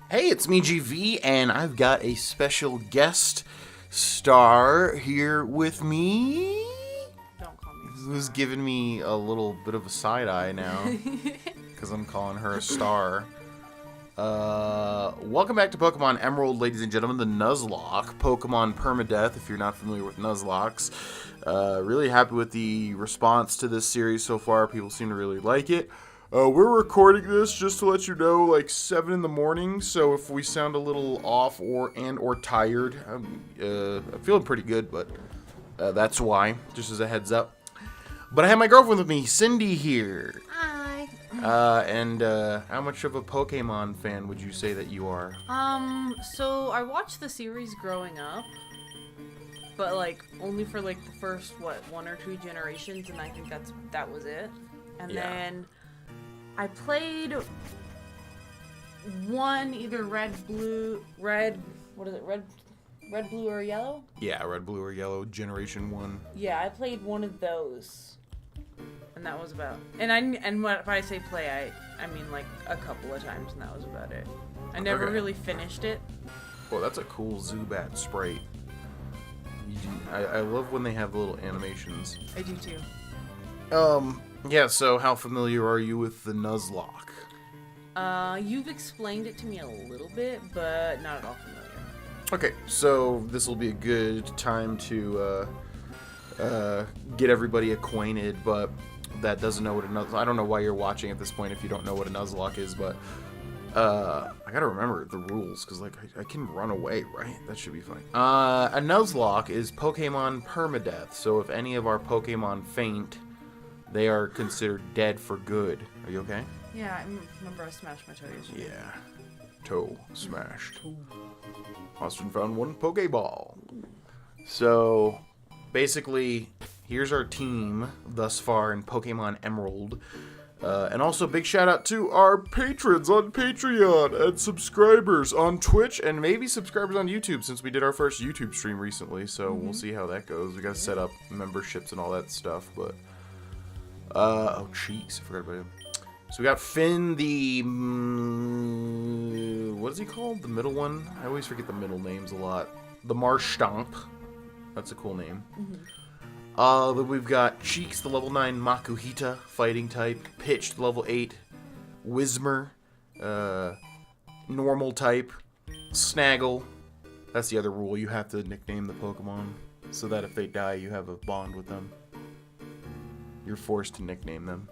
Hey, it's me, GV, and I've got a special guest star here with me. Don't call me a Who's star. giving me a little bit of a side eye now because I'm calling her a star. Welcome back to Pokemon Emerald, ladies and gentlemen, the Nuzlocke, Pokemon perma-death, if you're not familiar with Nuzlocks. Really happy with the response to this series so far. People seem to really like it. We're recording this just to let you know, like 7 in the morning. So if we sound a little off or tired, I'm feeling pretty good, but that's why. Just as a heads up. But I have my girlfriend with me, Cindy here. Hi. And how much of a Pokemon fan would you say that you are? So I watched the series growing up, but like only for like the first one or two generations, and I think that was it. And Yeah. then I played one either red, blue, or yellow? Yeah, red, blue, or yellow, Generation 1. Yeah, I played one of those. And that was about. And when I say play, I mean like a couple of times, and that was about it. I never Okay. really finished it. Well, that's a cool Zubat Sprite. I love when they have little animations. I do too. Yeah, so how familiar are you with the Nuzlocke? You've explained it to me a little bit, but not at all familiar. Okay, so this will be a good time to get everybody acquainted, but that doesn't know what a Nuzlocke... I don't know why you're watching at this point if you don't know what a Nuzlocke is, but I gotta remember the rules, because like I can run away, right? That should be fine. A Nuzlocke is Pokemon permadeath, so if any of our Pokemon faint, they are considered dead for good. Are you okay? Yeah, I remember I smashed my toe yesterday. Yeah. Toe smashed. Austin found one Pokeball. So, basically, here's our team thus far in Pokemon Emerald. And also, big shout out to our patrons on Patreon and subscribers on Twitch and maybe subscribers on YouTube since we did our first YouTube stream recently. So, we'll see how that goes. We gotta set up memberships and all that stuff, but... oh, Cheeks. I forgot about him. So we got Finn, the... what is he called? The middle one? I always forget the middle names a lot. The Marshtomp. That's a cool name. Then we've got Cheeks, the level 9 Makuhita, fighting type. Pitch, the level 8 Whismur, normal type. Snaggle. That's the other rule. You have to nickname the Pokemon so that if they die, you have a bond with them. You're forced to nickname them.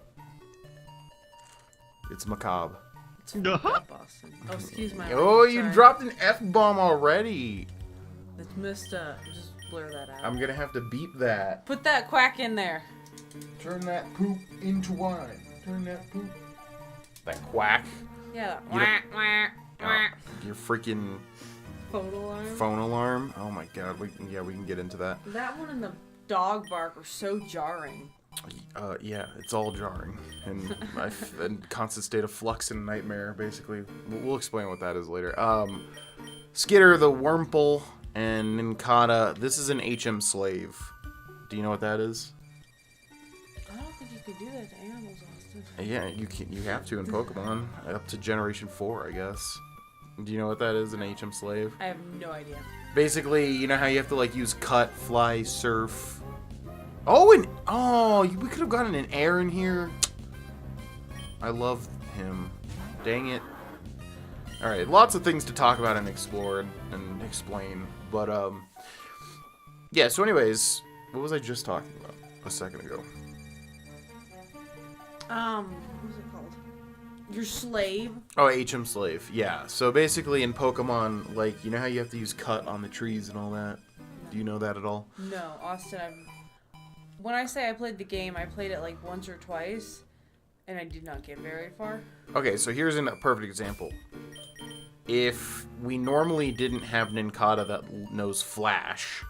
It's macabre. It's Boston. Oh, excuse my Oh, language, you sorry. dropped an F-bomb already. It's missed up. Just blur that out. I'm gonna have to beep that. Put that quack in there. Turn that poop into wine. Turn that poop. That quack. Yeah. You Quack, quack, Oh, quack. your freaking Photo alarm. phone alarm. Oh my god. We can get into that. That one and the dog bark are so jarring. Yeah, it's all jarring and and constant state of flux and nightmare. Basically, we'll explain what that is later. Skitter, the Wurmple, and Nincada. This is an HM slave. Do you know what that is? I don't think you could do that to animals, Austin. Yeah, you can. You have to in Pokemon up to Generation 4, I guess. Do you know what that is? An HM slave. I have no idea. Basically, you know how you have to like use cut, fly, surf. Oh, we could have gotten an air in here. I love him. Dang it. All right, lots of things to talk about and explore and explain, but yeah. So, anyways, what was I just talking about a second ago? What was it called? Your slave. Oh, HM Slave. Yeah. So basically in Pokemon, like, you know how you have to use cut on the trees and all that? Do you know that at all? No, Austin, when I say I played the game, I played it like once or twice, and I did not get very far. Okay, so here's a perfect example. If we normally didn't have Nincada that knows Flash,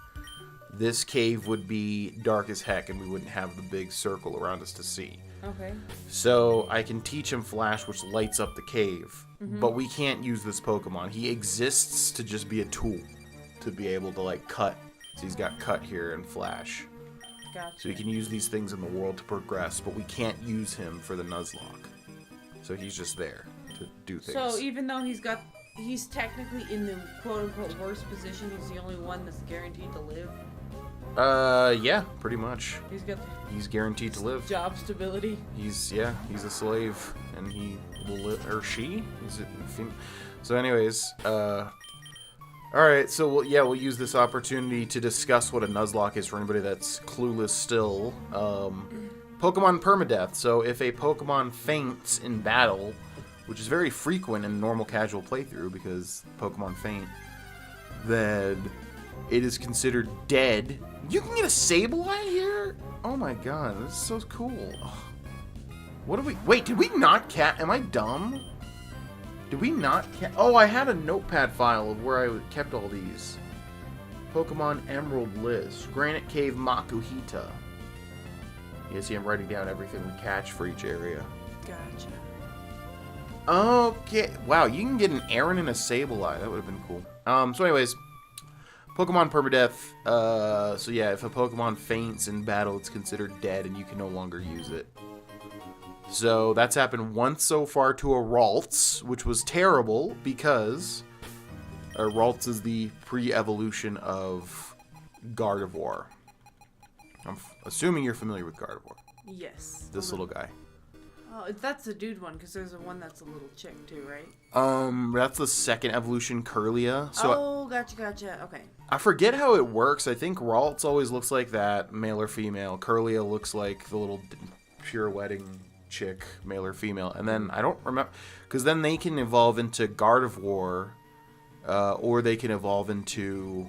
this cave would be dark as heck and we wouldn't have the big circle around us to see. Okay. So I can teach him Flash, which lights up the cave, but we can't use this Pokemon. He exists to just be a tool, to be able to like cut. So he's got cut here and Flash. Gotcha. So we can use these things in the world to progress, but we can't use him for the Nuzlocke. So he's just there to do things. So even though he's got he's technically in the quote-unquote worst position. He's the only one that's guaranteed to live. Yeah, pretty much. He's guaranteed to live. Job stability. He's a slave, and he will live, or she? Is it female? So anyways, alright, so we'll use this opportunity to discuss what a Nuzlocke is for anybody that's clueless still. Pokemon perma-death. So if a Pokemon faints in battle, which is very frequent in normal casual playthrough because Pokemon faint, then it is considered dead. You can get a Sableye here? Oh my god, this is so cool. What do we... Wait, did we not am I dumb? Did we not Oh, I had a notepad file of where I kept all these. Pokemon Emerald list. Granite Cave Makuhita. You see, I'm writing down everything we catch for each area. Gotcha. Okay. Wow, you can get an Aaron and a Sableye. That would have been cool. So anyways, Pokemon permadeath. So yeah, if a Pokemon faints in battle, it's considered dead and you can no longer use it. So that's happened once so far to a Ralts, which was terrible because Ralts is the pre-evolution of Gardevoir. I'm assuming you're familiar with Gardevoir. Yes. This little guy. Oh, that's the dude one, because there's one that's a little chick too, right? That's the second evolution, Curlia. So gotcha. Okay. I forget how it works. I think Ralts always looks like that, male or female. Curlia looks like the little pirouetting chick, male or female. And then I don't remember, because then they can evolve into Gardevoir, or they can evolve into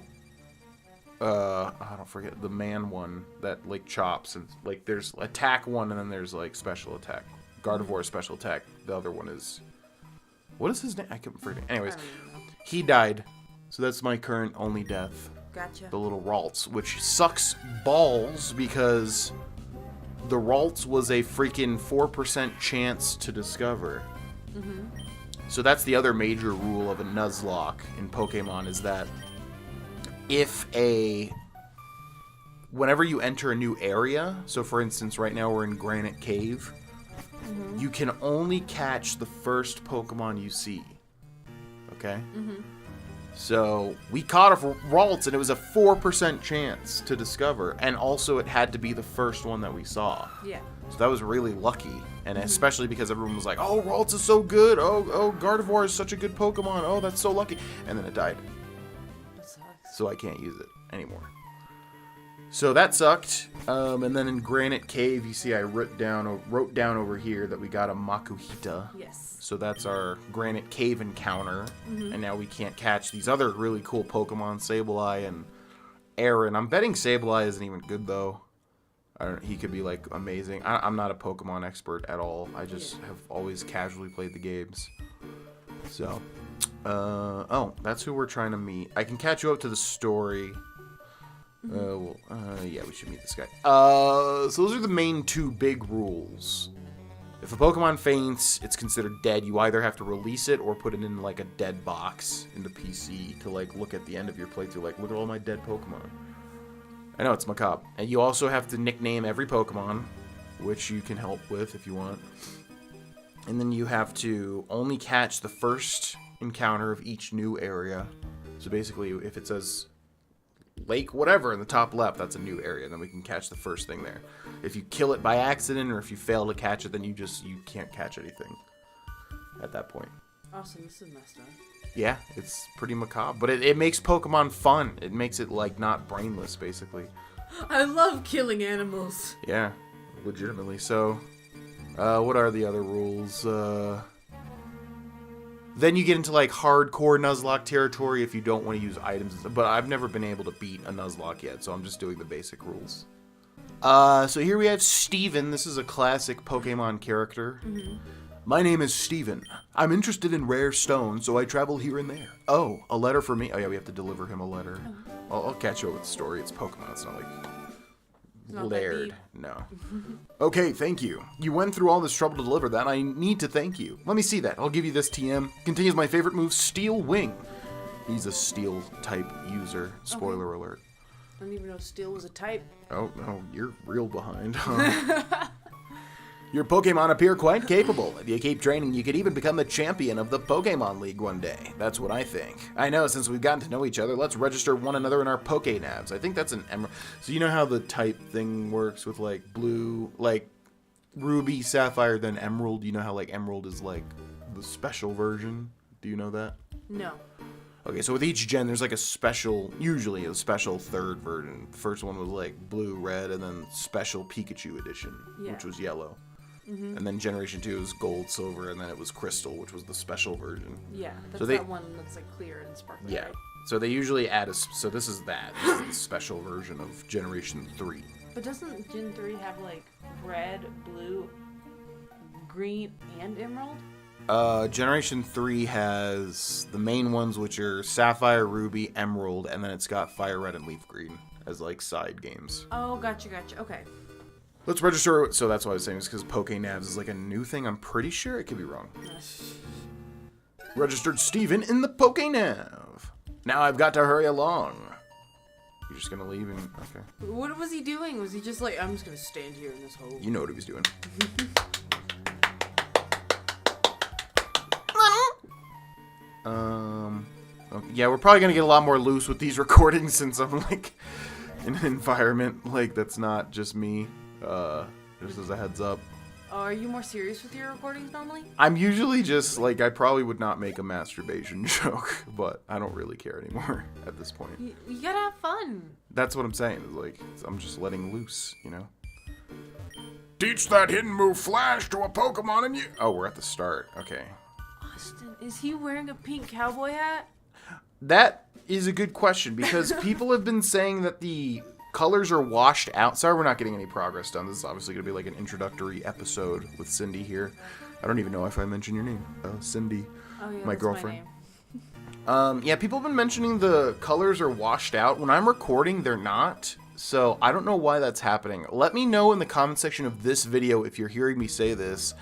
I don't forget the man one that like chops, and like there's attack one and then there's like special attack. Gardevoir special attack. The other one is, what is his name? I can't forget. Anyways, he died. So that's my current only death. Gotcha. The little Ralts, which sucks balls because the Ralts was a freaking 4% chance to discover. Mm-hmm. So that's the other major rule of a Nuzlocke in Pokemon, is that whenever you enter a new area, so for instance, right now we're in Granite Cave, mm-hmm. you can only catch the first Pokemon you see. Okay? Mm-hmm. So we caught a Ralts, and it was a 4% chance to discover, and also it had to be the first one that we saw. Yeah. So that was really lucky, and especially because everyone was like, "Oh, Ralts is so good! Oh, Gardevoir is such a good Pokemon! Oh, that's so lucky!" And then it died. That sucks. So I can't use it anymore. So that sucked. And then in Granite Cave, you see I wrote down over here that we got a Makuhita. Yes. So that's our Granite Cave encounter. Mm-hmm. And now we can't catch these other really cool Pokemon, Sableye and Aaron. I'm betting Sableye isn't even good, though. He could be, like, amazing. I'm not a Pokemon expert at all. I just have always casually played the games. So, that's who we're trying to meet. I can catch you up to the story. Yeah, we should meet this guy. So those are the main two big rules. If a Pokemon faints, it's considered dead. You either have to release it or put it in, like, a dead box in the PC to, like, look at the end of your playthrough. Like, look at all my dead Pokemon. I know, it's macabre. And you also have to nickname every Pokemon, which you can help with if you want. And then you have to only catch the first encounter of each new area. So basically, if it says lake whatever in the top left, that's a new area. Then we can catch the first thing there. If you kill it by accident or if you fail to catch it, then you can't catch anything at that point. Awesome, this is messed up. Yeah, it's pretty macabre, but it makes Pokemon fun. It makes it, like, not brainless, basically. I love killing animals. Yeah, legitimately. So, what are the other rules? Then you get into, like, hardcore Nuzlocke territory if you don't want to use items and stuff. But I've never been able to beat a Nuzlocke yet, so I'm just doing the basic rules. So here we have Steven. This is a classic Pokemon character. Mm-hmm. My name is Steven. I'm interested in rare stones, so I travel here and there. Oh, a letter for me? Oh, yeah, we have to deliver him a letter. I'll catch you up with the story. It's Pokemon. It's not like Laird. No. Okay, thank you. You went through all this trouble to deliver that. I need to thank you. Let me see that. I'll give you this TM. Contains my favorite move, Steel Wing. He's a steel type user. Spoiler alert. I didn't even know steel was a type. Oh, no, you're real behind, huh? Your Pokemon appear quite capable. If you keep training, you could even become the champion of the Pokemon League one day. That's what I think. I know, since we've gotten to know each other, let's register one another in our Pokénavs. I think that's an Emerald. So you know how the type thing works with, like, blue, like, Ruby, Sapphire, then Emerald? You know how, like, Emerald is, like, the special version? Do you know that? No. Okay, so with each gen, there's like a special, usually a special third version. The first one was like blue, red, and then special Pikachu edition, which was yellow. And then Generation 2 was gold, silver, and then it was crystal, which was the special version. Yeah, that's so that one that's like clear and sparkly. Yeah. Right? So they usually add so this is that. This is the special version of Generation 3. But doesn't Gen 3 have like red, blue, green, and emerald? Generation 3 has the main ones, which are Sapphire, Ruby, Emerald, and then it's got Fire Red and Leaf Green as like side games. Oh, gotcha. Okay. Let's register. So that's what I was saying, is because Pokénavs is like a new thing. I'm pretty sure. It could be wrong. Registered Steven in the Pokénav. Now I've got to hurry along. You're just gonna leave him? Okay. What was he doing? Was he just like, I'm just gonna stand here in this hole? You know what he was doing. Okay, yeah, we're probably gonna get a lot more loose with these recordings since I'm like in an environment like that's not just me. Just as a heads up. Are you more serious with your recordings normally? I'm usually just like, I probably would not make a masturbation joke, but I don't really care anymore at this point. You gotta have fun. That's what I'm saying. Is like, I'm just letting loose, you know. Teach that hidden move Flash to a Pokemon and you. Oh, we're at the start. Okay. Austin, is he wearing a pink cowboy hat? That is a good question, because people have been saying that the colors are washed out. Sorry, we're not getting any progress done. This is obviously going to be like an introductory episode with Cindy here. I don't even know if I mentioned your name. Cindy, oh, yeah, my that's girlfriend. My name. Yeah, people have been mentioning the colors are washed out. When I'm recording, they're not. So I don't know why that's happening. Let me know in the comment section of this video if you're hearing me say this.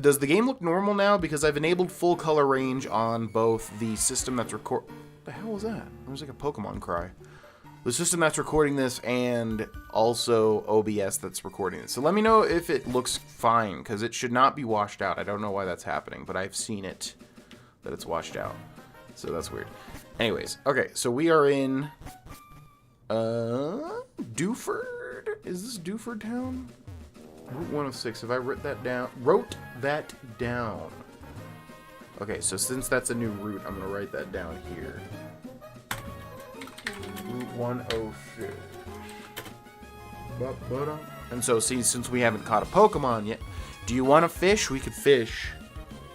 Does the game look normal now? Because I've enabled full color range on both the system that's What the hell was that? It was like a Pokemon cry. The system that's recording this and also OBS that's recording it. So let me know if it looks fine, because it should not be washed out. I don't know why that's happening, but I've seen it, that it's washed out. So that's weird. Anyways, okay, so we are in Dewford? Is this Dewford Town? Route 106. Have I wrote that down? Okay, so since that's a new route, I'm going to write that down here. Route 106. And so, see, since we haven't caught a Pokemon yet, do you want to fish? We could fish.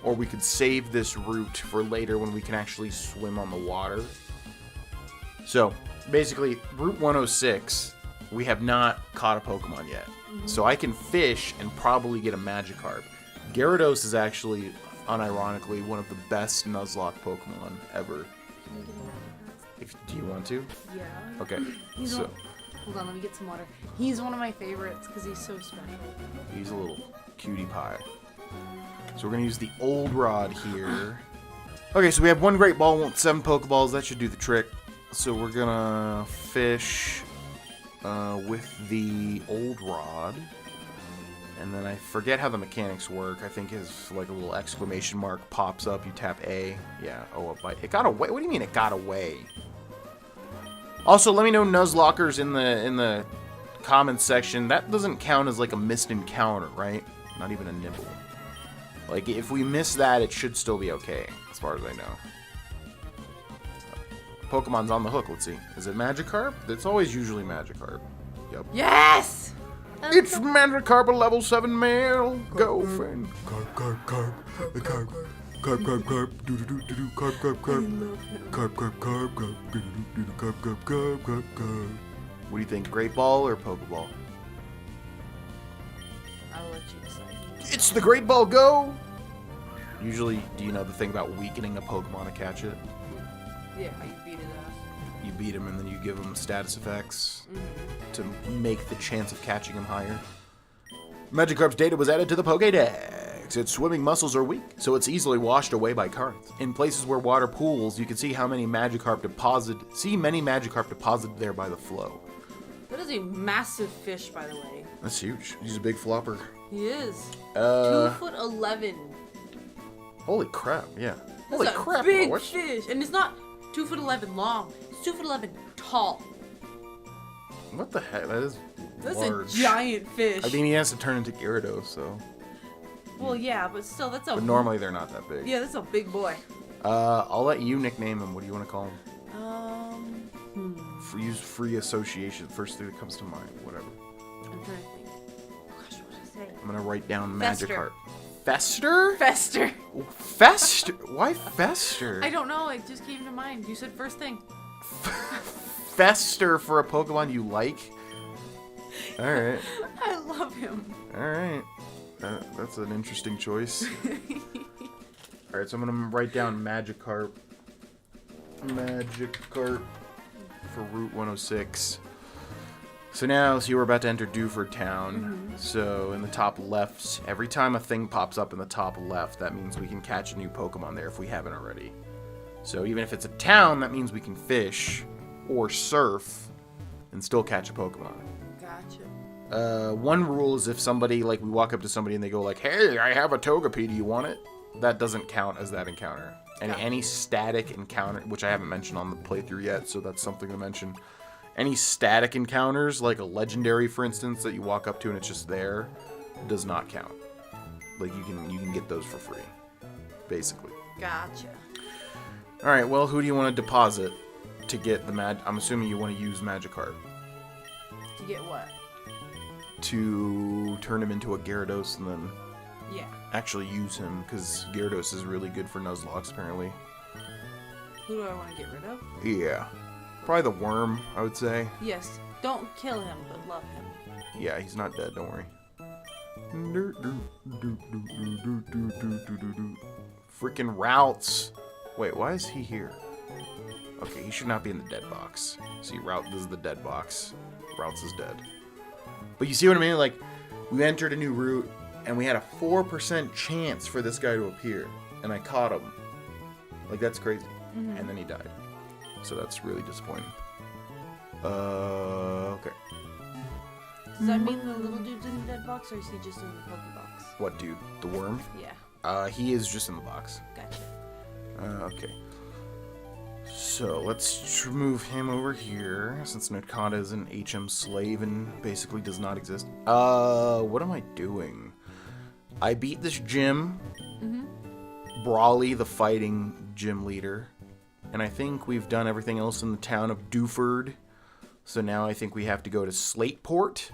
Or we could save this route for later when we can actually swim on the water. So, basically, Route 106, we have not caught a Pokemon yet. So I can fish and probably get a Magikarp. Gyarados is actually, unironically, one of the best Nuzlocke Pokemon ever. Do you want to? Yeah. Okay. Hold on, let me get some water. He's one of my favorites because he's so special. He's a little cutie pie. So we're going to use the old rod here. Okay, so we have one Great Ball, 7 Pokeballs. That should do the trick. So we're going to fish with the old rod. And then I forget how the mechanics work. I think it's like a little exclamation mark pops up. You tap A. Yeah. Oh, a bite. It got away. What do you mean it got away? Also, let me know Nuzlockers in the comments section. That doesn't count as like a missed encounter, right? Not even a nibble. Like, if we miss that, it should still be okay, as far as I know. Pokemon's on the hook. Let's see. Is it Magikarp? It's always usually Magikarp. Yep. Yes! It's Magikarp, a level 7 male. Go, friend. Carp. What do you think, Great Ball or Pokeball? I'll let you decide. It's the Great Ball Go! Usually, do you know the thing about weakening a Pokemon to catch it? Yeah, you beat it up. You beat him and then you give him status effects to make the chance of catching him higher. Magikarp's data was added to the Pokédex. Its swimming muscles are weak, so it's easily washed away by currents. In places where water pools, you can see many Magikarp deposited there by the flow. That is a massive fish, by the way. That's huge. He's a big flopper. He is. 2'11". Holy crap! Yeah. That's Holy a crap! big What? fish, and it's not 2'11" long. It's 2'11" tall. What the heck? That is That's large. a giant fish. I mean, he has to turn into Gyarados, so. Well, yeah, but still, that's a. But normally they're not that big. Yeah, that's a big boy. I'll let you nickname him. What do you want to call him? Use free association. First thing that comes to mind. Whatever. I'm trying to think. Oh gosh, what did I say? I'm gonna write down Fester. Magikarp. Fester? Fester. Fester? Why Fester? I don't know. It just came to mind. You said first thing. Fester for a Pokemon you like? Alright. I love him. Alright. That's an interesting choice. Alright, so I'm going to write down Magikarp. Magikarp for Route 106. So now, we're about to enter Dewford Town. So in the top left, every time a thing pops up in the top left, that means we can catch a new Pokemon there if we haven't already. So even if it's a town, that means we can fish or surf and still catch a Pokemon. Gotcha. One rule is if somebody, like, we walk up to somebody and they go like, hey, I have a Togepi, do you want it? That doesn't count as that encounter. And any static encounter, which I haven't mentioned on the playthrough yet, so that's something to mention. Any static encounters, like a legendary, for instance, that you walk up to and it's just there, does not count. Like, you can get those for free, basically. Gotcha. All right, well, who do you want to deposit to get the I'm assuming you want to use Magikarp. To get what? To turn him into a Gyarados and then Yeah. actually use him, because Gyarados is really good for Nuzlocke, apparently. Who do I want to get rid of? Yeah. Probably the worm, I would say. Yes. Don't kill him, but love him. Yeah, he's not dead, don't worry. Freaking Routes. Wait, why is he here? Okay, he should not be in the dead box. See, this is the dead box. Routes is dead. But you see what I mean? Like, we entered a new route, and we had a 4% chance for this guy to appear. And I caught him. Like, that's crazy. And then he died. So that's really disappointing. Okay. Does that mean the little dude's in the dead box, or is he just in the Pokebox? What dude? The worm? Yeah. He is just in the box. Gotcha. Okay. So let's move him over here, since Nakata is an HM slave and basically does not exist. What am I doing? I beat this gym. Brawly, the fighting gym leader. And I think we've done everything else in the town of Dewford. So now I think we have to go to Slateport.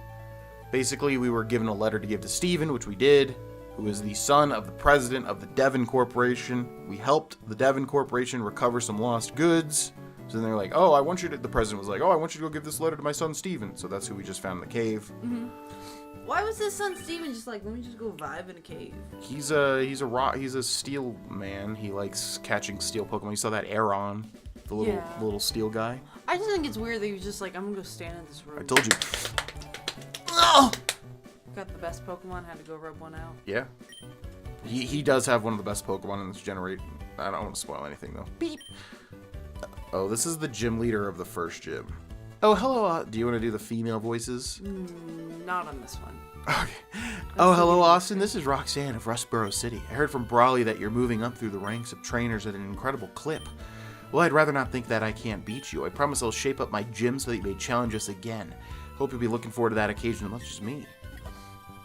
Basically, we were given a letter to give to Steven, which we did, who is the son of the president of the Devon Corporation. We helped the Devon Corporation recover some lost goods. So then they're like, oh, I want you to... The president was like, oh, I want you to go give this letter to my son Steven. So that's who we just found in the cave. Why was his son Steven just like, let me just go vibe in a cave? He's a steel man. He likes catching steel Pokemon. You saw that Aeron, the little steel guy. I just think it's weird that he was just like, I'm gonna go stand in this room. I told you. Got the best Pokemon, had to go rub one out. Yeah. He does have one of the best Pokemon in this generation. I don't want to spoil anything though. Beep. Oh, this is the gym leader of the first gym. Oh, hello. Do you want to do the female voices? Not on this one. Okay. Oh, hello, Austin. This is Roxanne of Rustboro City. I heard from Brawly that you're moving up through the ranks of trainers at an incredible clip. Well, I'd rather not think that I can't beat you. I promise I'll shape up my gym so that you may challenge us again. Hope you'll be looking forward to that occasion as much as me.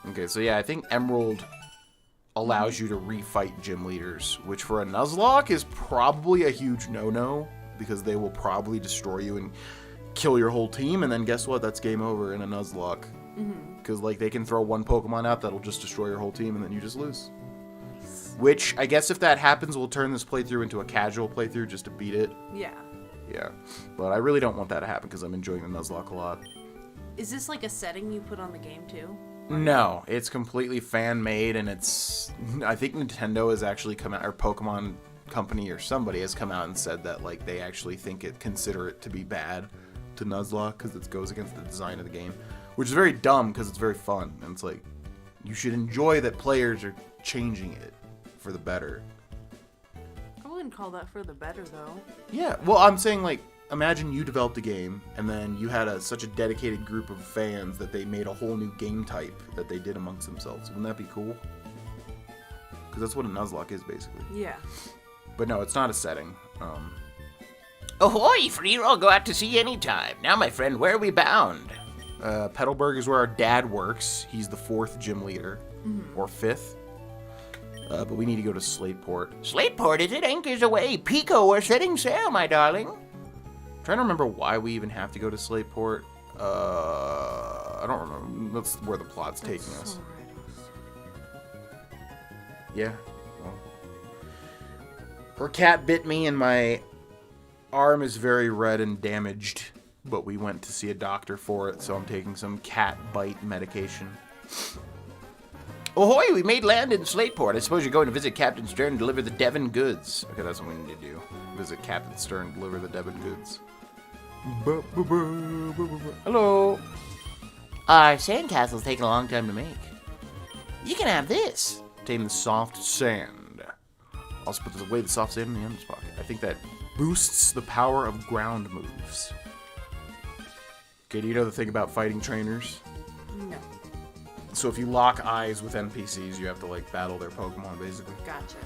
Okay, so yeah, I think Emerald allows you to refight gym leaders, which for a Nuzlocke is probably a huge no-no, because they will probably destroy you and kill your whole team, and then guess what? That's game over in a Nuzlocke. Because, like, they can throw one Pokemon out that'll just destroy your whole team, and then you just lose. Which, I guess if that happens, we'll turn this playthrough into a casual playthrough just to beat it. Yeah. Yeah. But I really don't want that to happen, because I'm enjoying the Nuzlocke a lot. Is this like a setting you put on the game, too? No, it's completely fan-made, and it's... I think Nintendo has actually come out, or Pokemon Company or somebody has come out and said that, like, they actually consider it to be bad to Nuzlocke, because it goes against the design of the game. Which is very dumb, because it's very fun, and it's like, you should enjoy that players are changing it for the better. I wouldn't call that for the better, though. Yeah, well, I'm saying, like, imagine you developed a game, and then you had such a dedicated group of fans that they made a whole new game type that they did amongst themselves. Wouldn't that be cool? Because that's what a Nuzlocke is, basically. Yeah. But no, it's not a setting. Ahoy, Free, I'll go out to sea anytime. Now, my friend, where are we bound? Petalburg is where our dad works. He's the 4th gym leader. Or 5th. But we need to go to Slateport. Slateport, is it? Anchors away. Pico, we're setting sail, my darling. I'm trying to remember why we even have to go to Slateport. I don't remember. That's where the plot's taking us. Yeah. Well. Her cat bit me and my arm is very red and damaged. But we went to see a doctor for it, so I'm taking some cat bite medication. Ahoy, we made land in Slateport. I suppose you're going to visit Captain Stern and deliver the Devon goods. Okay, that's what we need to do. Visit Captain Stern, deliver the Devon goods. Hello. Our sandcastle's taking a long time to make. You can have this. Tame the soft sand. Also put away the soft sand in the M's pocket. I think that boosts the power of ground moves. Okay, do you know the thing about fighting trainers? No. So if you lock eyes with NPCs, you have to, like, battle their Pokemon, basically. Gotcha.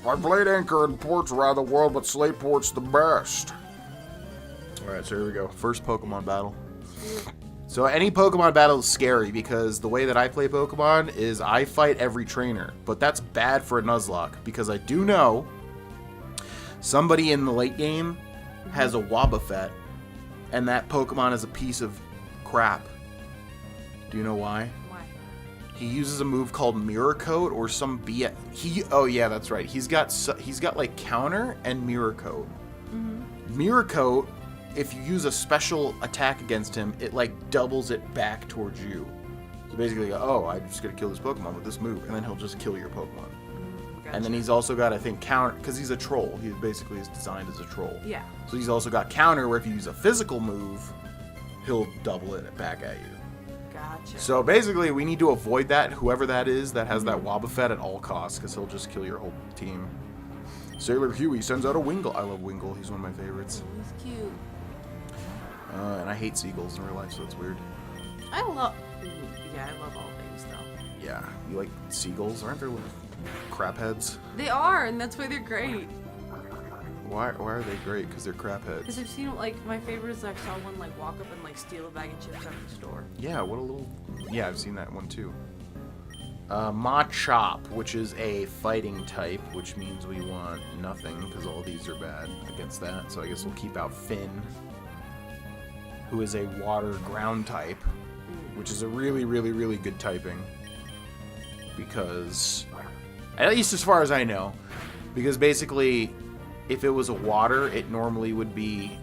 I played Anchor in ports around the world, but Slateport's the best. Alright, so here we go. First Pokemon battle. So any Pokemon battle is scary because the way that I play Pokemon is I fight every trainer. But that's bad for a Nuzlocke because I do know somebody in the late game has a Wobbuffet and that Pokemon is a piece of crap. Do you know why? Why? He uses a move called Mirror Coat or some BS. Oh yeah, that's right. He's got like counter and Mirror Coat. Mirror Coat, if you use a special attack against him, it like doubles it back towards you. So basically, oh, I'm just gonna kill this Pokemon with this move, and then he'll just kill your Pokemon. Gotcha. And then he's also got, I think, counter, because he's a troll. He basically is designed as a troll. Yeah. So he's also got counter, where if you use a physical move, he'll double it back at you. Gotcha. So basically, we need to avoid that, whoever that is that has that Wobbuffet at all costs, because he'll just kill your whole team. Sailor Huey sends out a Wingull. I love Wingull. He's one of my favorites. He's cute. And I hate seagulls in real life, so it's weird. I love... Yeah, I love all things, though. Yeah, you like seagulls? Aren't there little crap heads? They are, and that's why they're great. Why are they great? Because they're crap heads. Because I've seen, like, my favorite is I saw one, like, walk up and, like, steal a bag of chips out of the store. Yeah, what a little... Yeah, I've seen that one, too. Machop, which is a fighting type, which means we want nothing, because all these are bad against that. So I guess we'll keep out Finn, who is a water ground type, which is a really, really, really good typing. Because, at least as far as I know, because basically, if it was a water, it normally would be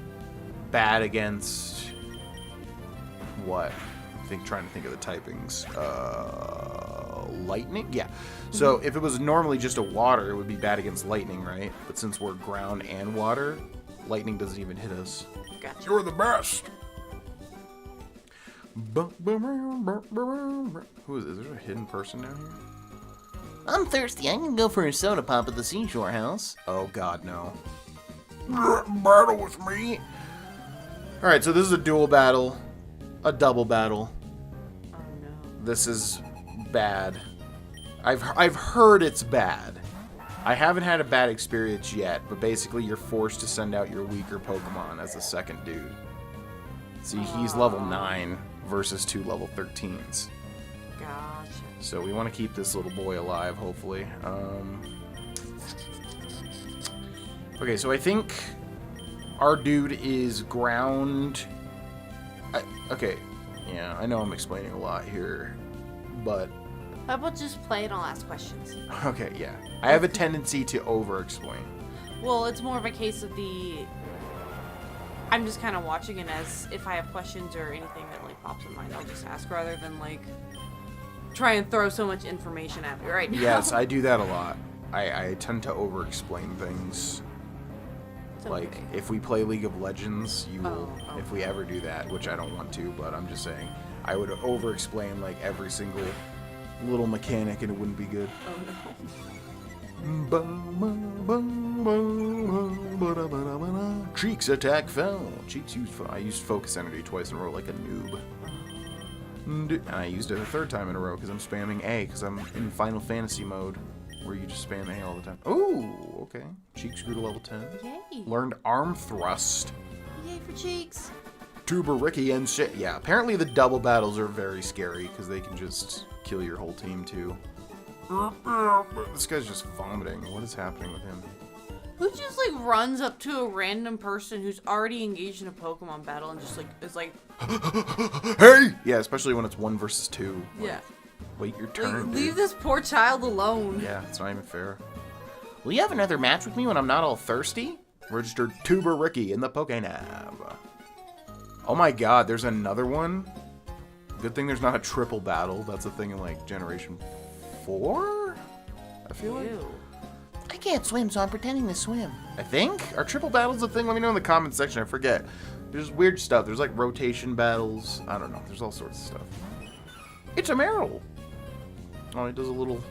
bad against what? Trying to think of the typings. Lightning? Yeah. So if it was normally just a water, it would be bad against lightning, right? But since we're ground and water, lightning doesn't even hit us. Gotcha. You're the best! Who is this? Is there a hidden person down here? I'm thirsty. I can go for a soda pop at the seashore house. Oh god, no. Battle with me? Alright, so this is a dual battle. A double battle. Oh, no. This is bad. I've heard it's bad. I haven't had a bad experience yet, but basically you're forced to send out your weaker Pokemon as a second dude. See, he's level 9 versus 2 level 13s. Gotcha. So we want to keep this little boy alive, hopefully. Okay, so I think our dude is ground... okay, yeah, I know I'm explaining a lot here, but... How about just play and I'll ask questions? Okay, yeah. I have a tendency to over-explain. Well, it's more of a case of the... I'm just kind of watching it as if I have questions or anything that, like, pops in mind, I'll just ask rather than, like, try and throw so much information at me right now. Yes, I do that a lot. I tend to over-explain things. Like, if we play League of Legends, you will, if we ever do that, which I don't want to, but I'm just saying, I would over-explain, like, every single little mechanic and it wouldn't be good. Oh, no. Cheeks attack fell. Cheeks I used focus energy twice in a row like a noob. And I used it a third time in a row because I'm spamming A because I'm in Final Fantasy mode where you just spam A all the time. Oh, okay. Cheeks grew to level 10. Yay. Learned arm thrust. Yay for Cheeks. Tuber, Ricky, and shit. Yeah, apparently the double battles are very scary because they can just kill your whole team too. This guy's just vomiting. What is happening with him? Who just like runs up to a random person who's already engaged in a Pokemon battle and just like is like, hey! Yeah, especially when it's 1 versus 2. Like, yeah, wait your like, turn. leave this poor child alone. Yeah, it's not even fair. Will you have another match with me when I'm not all thirsty? Registered Tuber Ricky in the Pokénab. Oh my god, there's another one? Good thing there's not a triple battle. That's a thing in like Generation 4? I feel like. Ew. I can't swim, so I'm pretending to swim. I think? Are triple battles a thing? Let me know in the comment section. I forget. There's weird stuff. There's like rotation battles. I don't know. There's all sorts of stuff. It's Emerald. Oh, he does a little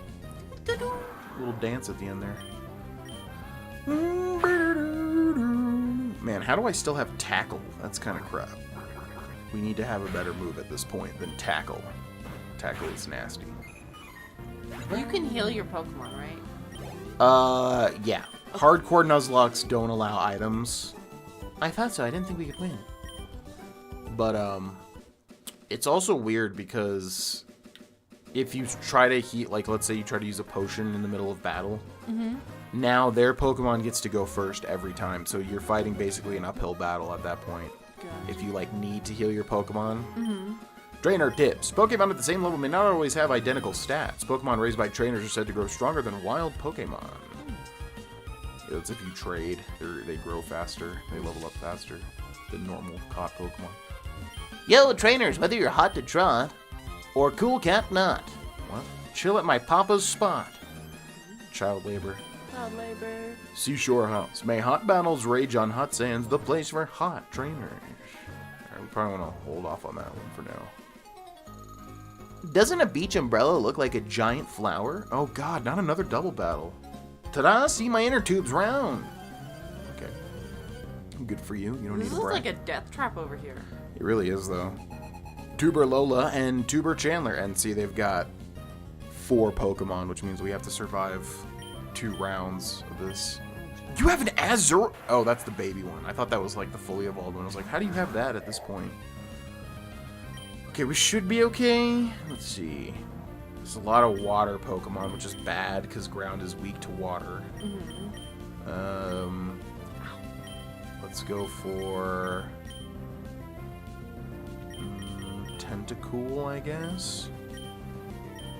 dance at the end there. Man, how do I still have tackle? That's kind of crap. We need to have a better move at this point than tackle. Tackle is nasty. You can heal your Pokemon, right? Yeah. Hardcore Nuzlocks don't allow items. I thought so. I didn't think we could win. But, it's also weird because if you try to heal, like, let's say you try to use a potion in the middle of battle, now their Pokemon gets to go first every time. So you're fighting basically an uphill battle at that point. Gotcha. If you, like, need to heal your Pokemon. Trainer tips. Pokemon at the same level may not always have identical stats. Pokemon raised by trainers are said to grow stronger than wild Pokemon. It's if you trade, they grow faster. They level up faster than normal caught Pokemon. Yo, trainers, whether you're hot to trot or cool cat not. What? Chill at my papa's spot. Child labor. Child labor. Seashore House. May hot battles rage on hot sands, the place for hot trainers. Alright, we probably want to hold off on that one for now. Doesn't a beach umbrella look like a giant flower? Oh god, not another double battle. Ta-da, see my inner tubes round. Okay. Good for you. You don't This need is a brag. like a death trap over here. It really is, though. Tuber Lola and Tuber Chandler. And see, they've got 4 Pokemon, which means we have to survive 2 rounds of this. You have an Azur... Oh, that's the baby one. I thought that was like the fully evolved one. I was like, how do you have that at this point? Okay, we should be okay. Let's see. There's a lot of water Pokemon, which is bad because ground is weak to water. Let's go for Tentacool, I guess.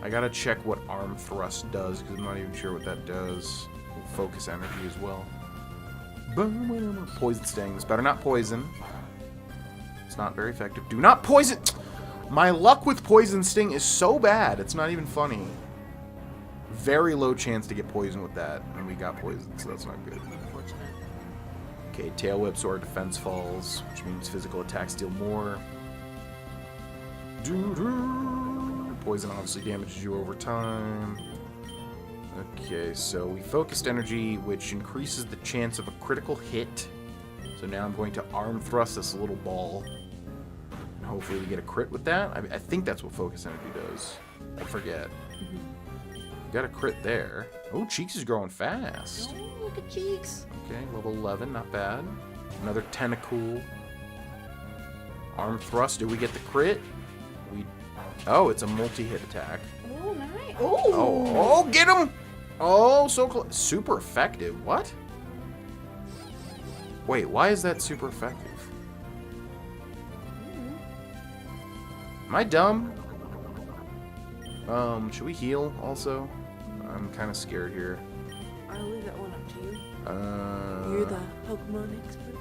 I gotta check what Arm Thrust does because I'm not even sure what that does. Focus energy as well. Poison Sting. This better not poison. It's not very effective. Do not poison. My luck with Poison Sting is so bad, it's not even funny. Very low chance to get poisoned with that, and we got poisoned, so that's not good. Unfortunate. Okay, Tail Whip, so our defense falls, which means physical attacks deal more. Poison obviously damages you over time. Okay, so we focused energy, which increases the chance of a critical hit. So now I'm going to arm thrust this little ball. And hopefully we get a crit with that. I think that's what focus energy does. I forget. Got a crit there. Oh, Cheeks is growing fast. Oh, look at Cheeks. Okay, level 11, not bad. Another Tentacool. Arm thrust, did we get the crit? Oh, it's a multi-hit attack. Oh, nice. Oh, get him! Oh, so close. Super effective. What? Wait, why is that super effective? Am I dumb? Should we heal also? I'm kind of scared here. I'll leave that one up to you. You're the Pokemon expert.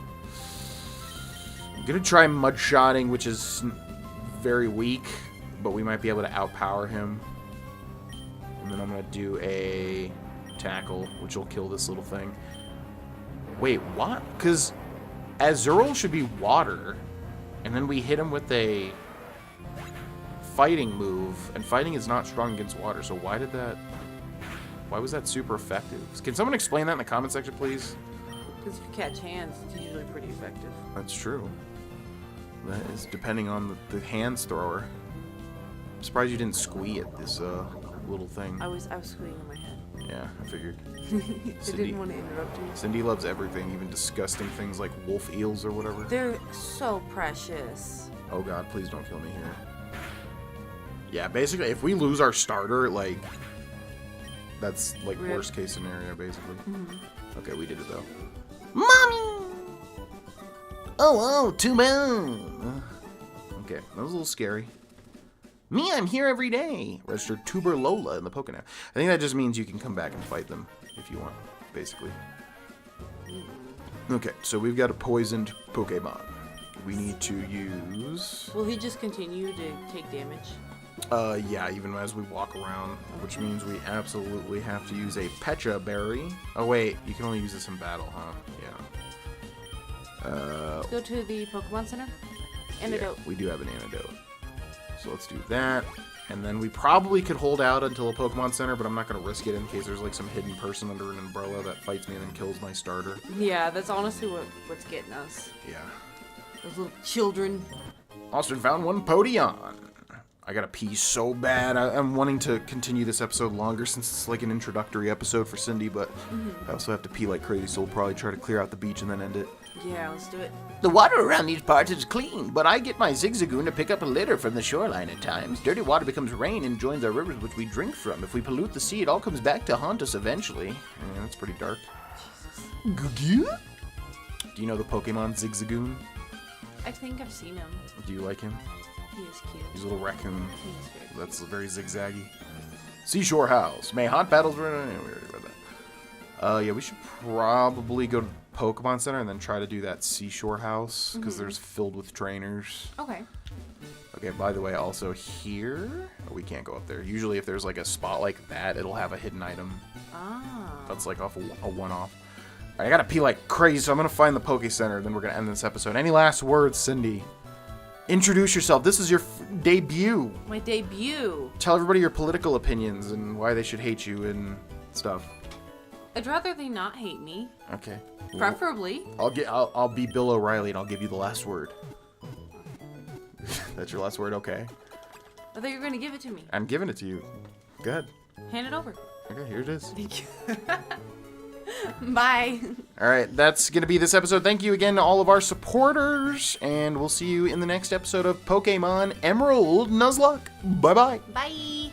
I'm gonna try Mudshotting, which is very weak, but we might be able to outpower him. And then I'm gonna do a tackle, which will kill this little thing. Wait, what? Because Azurill should be water, and then we hit him with a fighting move, and fighting is not strong against water, so why did that... Why was that super effective? Can someone explain that in the comment section, please? Because if you catch hands, it's usually pretty effective. That's true. That is depending on the hands thrower. I'm surprised you didn't squee at this little thing. I was squeezing in my head. Yeah, I figured. I didn't want to interrupt you. Cindy loves everything, even disgusting things like wolf eels or whatever. They're so precious. Oh god, please don't kill me here. Yeah, basically, if we lose our starter, like, that's like Rip. worst case scenario, basically. Okay, we did it though. Mommy! Oh, too bad. Okay, that was a little scary. Me, I'm here every day. Registered Tuber Lola in the Pokédex. I think that just means you can come back and fight them if you want, basically. Okay, so we've got a poisoned Pokemon. We need to use... Will he just continue to take damage? Yeah, even as we walk around, which means we absolutely have to use a Pecha Berry. Oh wait, you can only use this in battle, huh? Yeah. Let's go to the Pokemon Center. Antidote. Yeah, we do have an antidote. So let's do that. And then we probably could hold out until a Pokemon Center, but I'm not going to risk it in case there's like some hidden person under an umbrella that fights me and then kills my starter. Yeah, that's honestly what's getting us. Yeah. Those little children. Austin found one Podion. I gotta pee so bad. I'm wanting to continue this episode longer since it's like an introductory episode for Cindy, but I also have to pee like crazy, so we'll probably try to clear out the beach and then end it. Yeah, let's do it. The water around these parts is clean, but I get my Zigzagoon to pick up a litter from the shoreline at times. Dirty water becomes rain and joins our rivers, which we drink from. If we pollute the sea, it all comes back to haunt us eventually. Yeah, that's pretty dark. Jesus. Do you know the Pokemon Zigzagoon? I think I've seen him. Do you like him? He is cute. He's a little raccoon. He is very cute. That's very zigzaggy. Seashore House. May haunt battles run. We already read that. Yeah, we should probably go to Pokemon Center and then try to do that Seashore House because there's filled with trainers. Okay. Okay, by the way, also here, we can't go up there. Usually if there's like a spot like that, it'll have a hidden item. Ah. That's like off a one-off. All right, I gotta pee like crazy, so I'm gonna find the Poke Center, then we're gonna end this episode. Any last words, Cindy? Introduce yourself. This is your debut. My debut. Tell everybody your political opinions and why they should hate you and stuff. I'd rather they not hate me. Okay. Preferably. I'll be Bill O'Reilly and I'll give you the last word. That's your last word, okay? I thought you were going to give it to me. I'm giving it to you. Go ahead. Hand it over. Okay, here it is. Thank you. Bye. All right, that's going to be this episode. Thank you again to all of our supporters, and we'll see you in the next episode of Pokemon Emerald Nuzlocke. Bye-bye. Bye.